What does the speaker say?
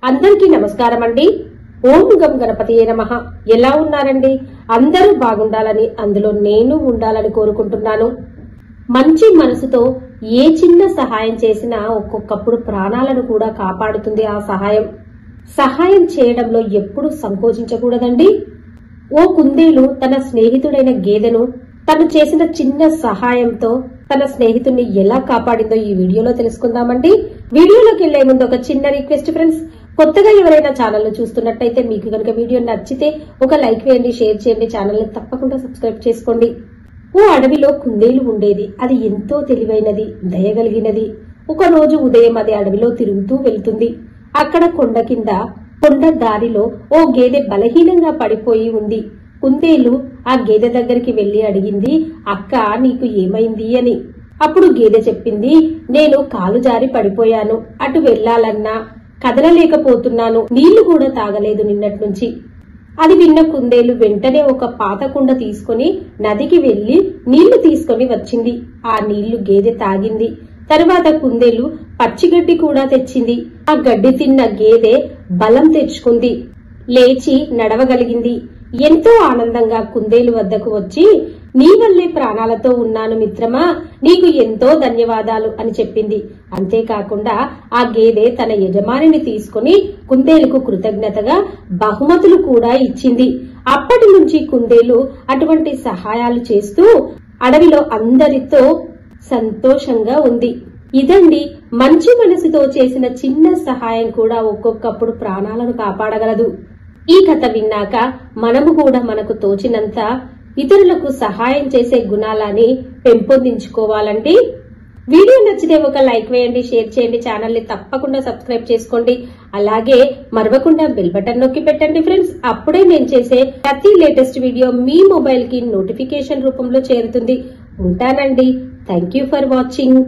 అందరికీ నమస్కారం అండి. ఓం గం గణపతియే నమః. ఎలా ఉన్నారండి? అందరూ బాగుండాలని, అందులో నేను ఉండాలని కోరుకుంటున్నాను. మంచి మనసుతో ఏ చిన్న సహాయం చేసినా ఒక్కొక్కప్పుడు ప్రాణాలను కూడా కాపాడుతుంది. ఆ సహాయం చేయడంలో ఎప్పుడు సంకోచించకూడదండి. ఓ కుందేలు తన స్నేహితుడైన గేదెను తను చేసిన చిన్న సహాయంతో తన స్నేహితుడిని ఎలా కాపాడిందో ఈ వీడియోలో తెలుసుకుందామండి. వీడియోలోకి వెళ్లే ముందు ఒక చిన్న రిక్వెస్ట్ ఫ్రెండ్స్, కొత్తగా ఎవరైనా ఛానల్ చూస్తున్నట్టయితే మీకు కనుక వీడియో నచ్చితే ఒక లైక్ వేయండి, షేర్ చేయండి, ఛానల్ తప్పకుండా సబ్స్క్రైబ్ చేసుకోండి. ఓ అడవిలో కుందేలు ఉండేది. అది ఎంతో తెలివైనది, దయగలిగినది. ఒక రోజు ఉదయం అది అడవిలో తిరుగుతూ వెళ్తుంది. అక్కడ కొండ దారిలో ఓ గేదె బలహీనంగా పడిపోయి ఉంది. కుందేలు ఆ గేదె దగ్గరికి వెళ్లి అడిగింది, అక్క నీకు ఏమైంది అని. అప్పుడు గేదె చెప్పింది, నేను కాలు జారి పడిపోయాను, అటు వెళ్లాలన్నా కదలలేకపోతున్నాను, నీళ్లు కూడా తాగలేదు నిన్నటి నుంచి. అది విన్న కుందేలు వెంటనే ఒక పాత కుండ తీసుకుని నదికి వెళ్లి నీళ్లు తీసుకుని వచ్చింది. ఆ నీళ్లు గేదె తాగింది. తరువాత కుందేలు పచ్చిగడ్డి కూడా తెచ్చింది. ఆ గడ్డి తిన్న గేదె బలం తెచ్చుకుంది, లేచి నడవగలిగింది. ఎంతో ఆనందంగా కుందేలు వద్దకు వచ్చి, నీ వల్లే ప్రాణాలతో ఉన్నాను మిత్రమా, నీకు ఎంతో ధన్యవాదాలు అని చెప్పింది. అంతేకాకుండా ఆ గేదె తన యజమానిని తీసుకుని కుందేలుకు కృతజ్ఞతగా బహుమతులు కూడా ఇచ్చింది. అప్పటి నుంచి కుందేలు అటువంటి సహాయాలు చేస్తూ అడవిలో అందరితో సంతోషంగా ఉంది. ఇదండి, మంచి మనసుతో చేసిన చిన్న సహాయం కూడా ఒక్కొక్కప్పుడు ప్రాణాలను కాపాడగలదు. ఈ కథ విన్నాక మనము కూడా మనకు తోచినంత ఇతరులకు సహాయం చేసే గుణాలని పెంపొందించుకోవాలండి. వీడియో నచ్చితే ఒక లైక్ వేయండి, షేర్ చేయండి, ఛానల్ ని తప్పకుండా సబ్స్క్రైబ్ చేసుకోండి. అలాగే మరవకుండా బెల్ బటన్ నొక్కి పెట్టండి ఫ్రెండ్స్. అప్పుడే నేను చేసే ప్రతి లేటెస్ట్ వీడియో మీ మొబైల్ కి నోటిఫికేషన్ రూపంలో చేరుతుంది. ఉంటానండి. Thank you for watching.